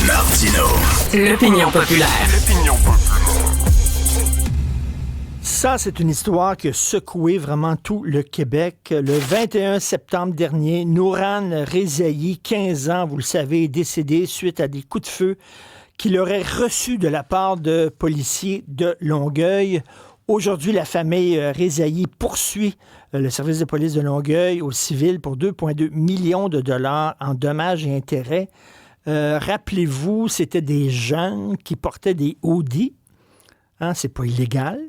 Martino. L'opinion populaire. Ça, c'est une histoire qui a secoué vraiment tout le Québec. Le 21 septembre dernier, Nourhan Rezaï, 15 ans, vous le savez, est décédé suite à des coups de feu qu'il aurait reçus de la part de policiers de Longueuil. Aujourd'hui, la famille Rezaï poursuit le service de police de Longueuil au civil pour 2,2 millions de dollars en dommages et intérêts. Rappelez-vous, c'était des jeunes qui portaient des hoodies. Hein, c'est pas illégal.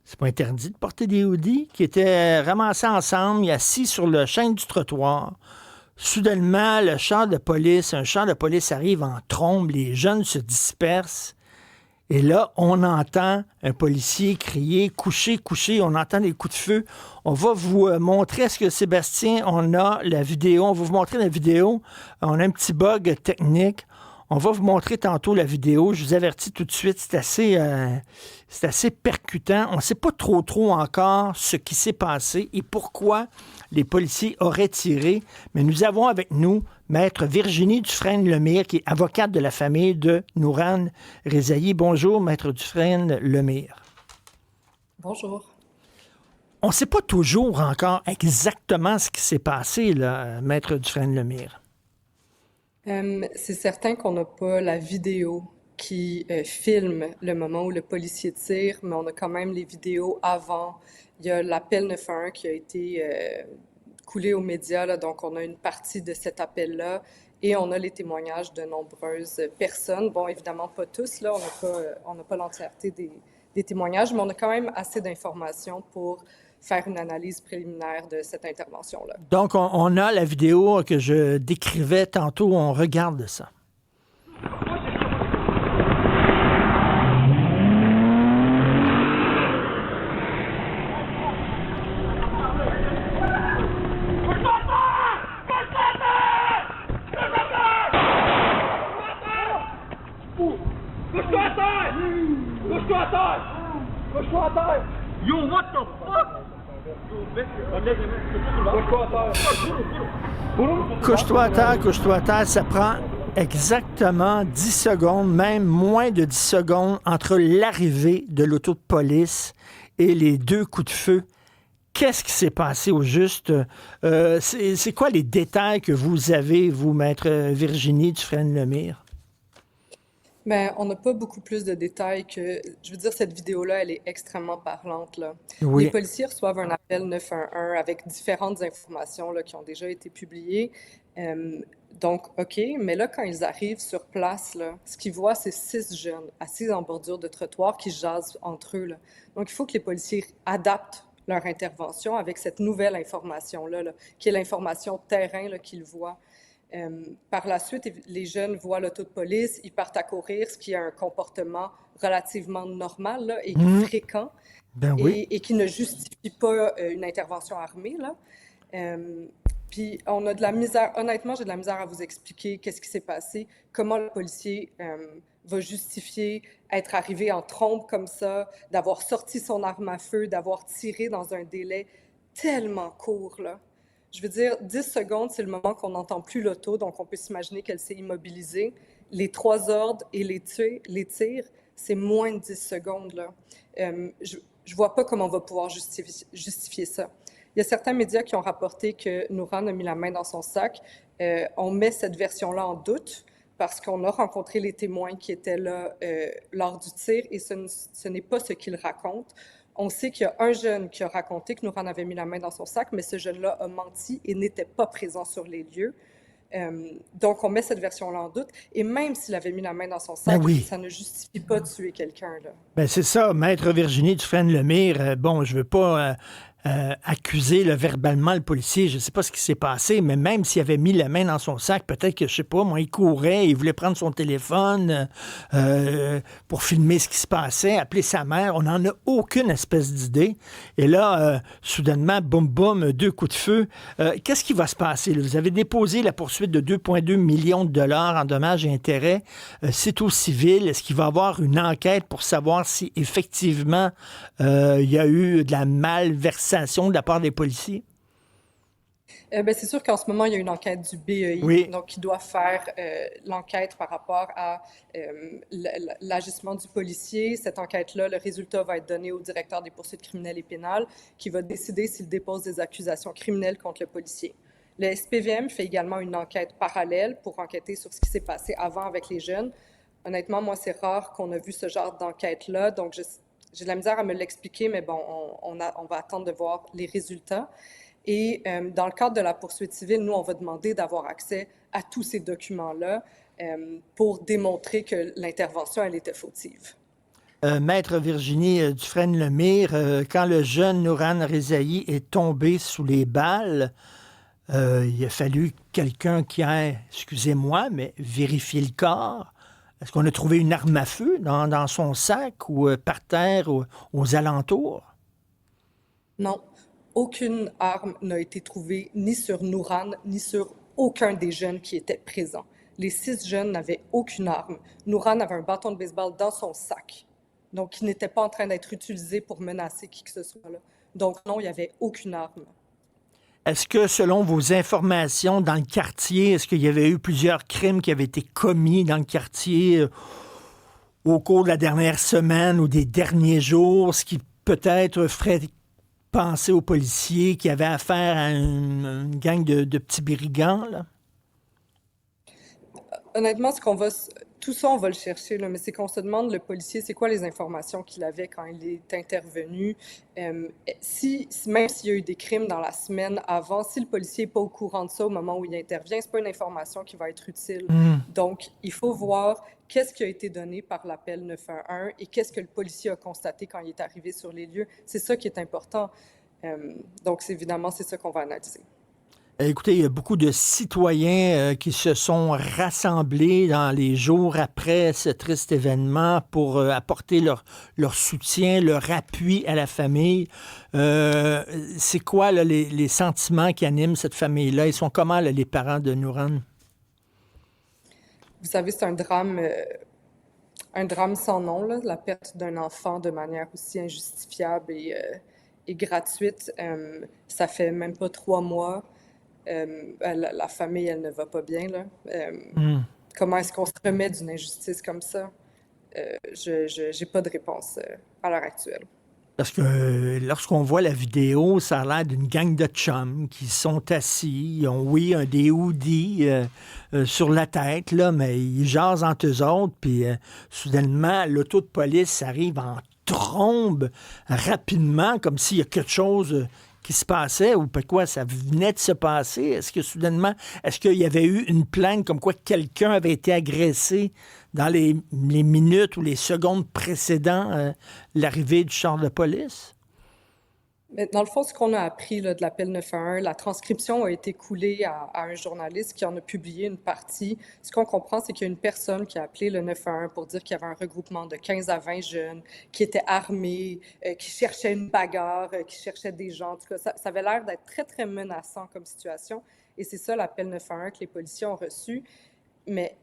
C'est pas interdit de porter des hoodies, qui étaient ramassés ensemble, assis sur le chêne du trottoir. Soudainement, un char de police arrive en trombe, les jeunes se dispersent. Et là, on entend un policier crier « Couchez, couchez », on entend des coups de feu. On va vous montrer, est-ce que Sébastien, on a la vidéo, on va vous montrer la vidéo. On a un petit bug technique. On va vous montrer tantôt la vidéo. Je vous avertis tout de suite, c'est assez percutant. On ne sait pas trop encore ce qui s'est passé et pourquoi les policiers auraient tiré. Mais nous avons avec nous Maître Virginie Dufresne-Lemire, qui est avocate de la famille de Nourhan Rezaï. Bonjour, Maître Dufresne-Lemire. Bonjour. On ne sait pas toujours encore exactement ce qui s'est passé, là, Maître Dufresne-Lemire. C'est certain qu'on n'a pas la vidéo qui filme le moment où le policier tire, mais on a quand même les vidéos avant. Il y a l'appel 911 qui a été coulé aux médias, là, donc on a une partie de cet appel-là et on a les témoignages de nombreuses personnes. Bon, évidemment, pas tous, là, on n'a pas l'entièreté des témoignages, mais on a quand même assez d'informations pour faire une analyse préliminaire de cette intervention-là. Donc, on a la vidéo que je décrivais tantôt, on regarde ça. Couche-toi à terre! Couche-toi à terre! Couche-toi à terre! Yo, what the fuck? Couche-toi à terre, ça prend exactement 10 secondes, même moins de 10 secondes, entre l'arrivée de l'auto de police et les deux coups de feu. Qu'est-ce qui s'est passé au juste? C'est quoi les détails que vous avez, vous, Maître Virginie Dufresne-Lemire? Ben, on n'a pas beaucoup plus de détails que... Je veux dire, cette vidéo-là, elle est extrêmement parlante, là. Oui. Les policiers reçoivent un appel 911 avec différentes informations là, qui ont déjà été publiées. Donc, OK, mais là, quand ils arrivent sur place, là, ce qu'ils voient, c'est 6 jeunes assis en bordure de trottoir qui jasent entre eux, là. Donc, il faut que les policiers adaptent leur intervention avec cette nouvelle information-là, là, qui est l'information terrain là, qu'ils voient. Par la suite, les jeunes voient l'auto de police, ils partent à courir, ce qui est un comportement relativement normal là, et fréquent, Ben oui. et qui ne justifie pas une intervention armée, là. Puis on a de la misère, honnêtement, j'ai de la misère à vous expliquer qu'est-ce qui s'est passé, comment le policier va justifier être arrivé en trombe comme ça, d'avoir sorti son arme à feu, d'avoir tiré dans un délai tellement court, là. Je veux dire, 10 secondes, c'est le moment qu'on n'entend plus l'auto, donc on peut s'imaginer qu'elle s'est immobilisée. Les 3 ordres et les tirs, c'est moins de 10 secondes, là. Je vois pas comment on va pouvoir justifier ça. Il y a certains médias qui ont rapporté que Nourhan a mis la main dans son sac. On met cette version-là en doute parce qu'on a rencontré les témoins qui étaient là lors du tir et ce n'est pas ce qu'ils racontent. On sait qu'il y a un jeune qui a raconté que Nourhan avait mis la main dans son sac, mais ce jeune-là a menti et n'était pas présent sur les lieux. Donc, on met cette version-là en doute. Et même s'il avait mis la main dans son sac, ça ne justifie pas de tuer quelqu'un, là. Ben c'est ça, Maître Virginie Dufresne-Lemire. Bon, je veux pas accuser verbalement le policier. Je ne sais pas ce qui s'est passé, mais même s'il avait mis la main dans son sac, peut-être que, je sais pas, moi, il courait, il voulait prendre son téléphone pour filmer ce qui se passait, appeler sa mère. On n'en a aucune espèce d'idée. Et là, soudainement, boum, boum, 2 coups de feu. Qu'est-ce qui va se passer, là? Vous avez déposé la poursuite de 2,2 millions de dollars en dommages et intérêts. C'est au civil. Est-ce qu'il va y avoir une enquête pour savoir si, effectivement, il y a eu de la malversation de la part des policiers? C'est sûr qu'en ce moment, il y a une enquête du BEI, Oui. donc qui doit faire l'enquête par rapport à l'agissement du policier. Cette enquête-là, le résultat va être donné au directeur des poursuites criminelles et pénales, qui va décider s'il dépose des accusations criminelles contre le policier. Le SPVM fait également une enquête parallèle pour enquêter sur ce qui s'est passé avant avec les jeunes. Honnêtement, moi, c'est rare qu'on a vu ce genre d'enquête-là, donc j'ai de la misère à me l'expliquer, mais bon, on va attendre de voir les résultats. Et dans le cadre de la poursuite civile, nous, on va demander d'avoir accès à tous ces documents-là pour démontrer que l'intervention, elle était fautive. Maître Virginie Dufresne-Lemire, quand le jeune Nourane Rezaï est tombé sous les balles, il a fallu quelqu'un qui ait, excusez-moi, mais vérifié le corps. Est-ce qu'on a trouvé une arme à feu dans son sac ou par terre aux alentours? Non, aucune arme n'a été trouvée ni sur Nourane, ni sur aucun des jeunes qui étaient présents. Les 6 jeunes n'avaient aucune arme. Nourane avait un bâton de baseball dans son sac, donc il n'était pas en train d'être utilisé pour menacer qui que ce soit là. Donc non, il n'y avait aucune arme. Est-ce que, selon vos informations dans le quartier, est-ce qu'il y avait eu plusieurs crimes qui avaient été commis dans le quartier au cours de la dernière semaine ou des derniers jours, ce qui peut-être ferait penser aux policiers qui avaient affaire à une gang de petits brigands, là? Honnêtement, tout ça, on va le chercher, là, mais c'est qu'on se demande, le policier, c'est quoi les informations qu'il avait quand il est intervenu. Même s'il y a eu des crimes dans la semaine avant, si le policier n'est pas au courant de ça au moment où il intervient, c'est pas une information qui va être utile. Donc, il faut voir qu'est-ce qui a été donné par l'appel 911 et qu'est-ce que le policier a constaté quand il est arrivé sur les lieux. C'est ça qui est important. Donc, évidemment, c'est ça qu'on va analyser. Écoutez, il y a beaucoup de citoyens qui se sont rassemblés dans les jours après ce triste événement pour apporter leur soutien, leur appui à la famille. C'est quoi là, les sentiments qui animent cette famille-là? Ils sont comment, là, les parents de Nourane? Vous savez, c'est un drame sans nom, là, la perte d'un enfant de manière aussi injustifiable et gratuite. Ça fait même pas 3 mois. La famille, elle ne va pas bien, là. Comment est-ce qu'on se remet d'une injustice comme ça? Je n'ai pas de réponse à l'heure actuelle. Parce que lorsqu'on voit la vidéo, ça a l'air d'une gang de chums qui sont assis. Ils ont, oui, des hoodies sur la tête, là, mais ils jasent entre eux autres. Puis soudainement, l'auto de police arrive en trombe rapidement, comme s'il y a quelque chose qui se passait ou pas quoi, ça venait de se passer. Est-ce qu'il y avait eu une plainte comme quoi quelqu'un avait été agressé dans les minutes ou les secondes précédant l'arrivée du char de police? Mais dans le fond, ce qu'on a appris là, de l'appel 911, la transcription a été coulée à un journaliste qui en a publié une partie. Ce qu'on comprend, c'est qu'il y a une personne qui a appelé le 911 pour dire qu'il y avait un regroupement de 15 à 20 jeunes qui étaient armés, qui cherchaient une bagarre, qui cherchaient des gens. En tout cas, ça avait l'air d'être très, très menaçant comme situation. Et c'est ça l'appel 911 que les policiers ont reçu. Mais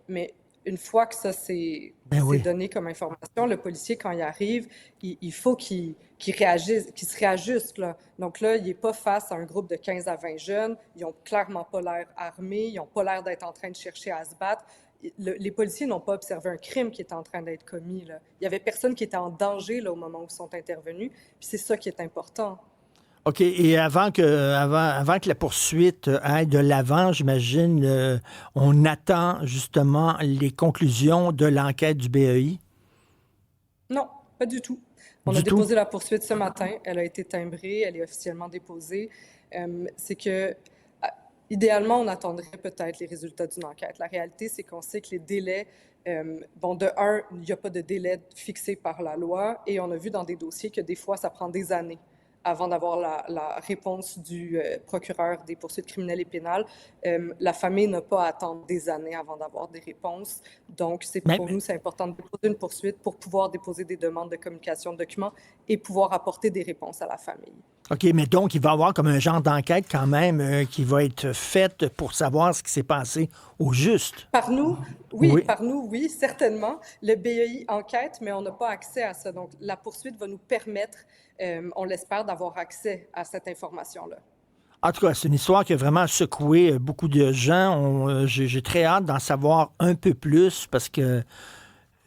une fois que ça c'est donné comme information, le policier, quand il arrive, il faut qu'il réagisse, qu'il se réajuste, là. Donc là, il n'est pas face à un groupe de 15 à 20 jeunes. Ils n'ont clairement pas l'air armés. Ils n'ont pas l'air d'être en train de chercher à se battre. Les policiers n'ont pas observé un crime qui est en train d'être commis, là. Il n'y avait personne qui était en danger là, au moment où ils sont intervenus. Puis c'est ça qui est important. OK. Et avant que la poursuite aille de l'avant, j'imagine, on attend justement les conclusions de l'enquête du BEI? Non, pas du tout. On a déposé la poursuite ce matin. Elle a été timbrée. Elle est officiellement déposée. C'est que, idéalement, on attendrait peut-être les résultats d'une enquête. La réalité, c'est qu'on sait que les délais, de un, il n'y a pas de délai fixé par la loi et on a vu dans des dossiers que des fois, ça prend des années avant d'avoir la réponse du procureur des poursuites criminelles et pénales. La famille n'a pas à attendre des années avant d'avoir des réponses. Donc, pour nous, c'est important de déposer une poursuite pour pouvoir déposer des demandes de communication de documents et pouvoir apporter des réponses à la famille. OK, mais donc, il va y avoir comme un genre d'enquête quand même qui va être faite pour savoir ce qui s'est passé au juste. Par nous, oui, par nous, oui, certainement. Le BEI enquête, mais on n'a pas accès à ça. Donc, la poursuite va nous permettre, on l'espère, d'avoir accès à cette information-là. En tout cas, c'est une histoire qui a vraiment secoué beaucoup de gens. J'ai très hâte d'en savoir un peu plus parce que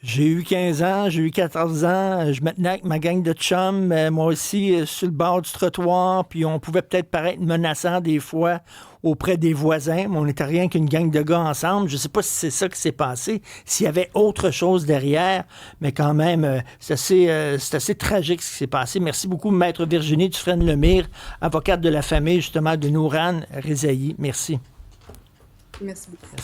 j'ai eu 15 ans, j'ai eu 14 ans, je me tenais avec ma gang de chums, moi aussi, sur le bord du trottoir, puis on pouvait peut-être paraître menaçant des fois auprès des voisins, mais on n'était rien qu'une gang de gars ensemble. Je ne sais pas si c'est ça qui s'est passé, s'il y avait autre chose derrière, mais quand même, c'est assez tragique ce qui s'est passé. Merci beaucoup, Maître Virginie Dufresne-Lemire, avocate de la famille, justement, de Nourane Rezaï. Merci. Merci beaucoup.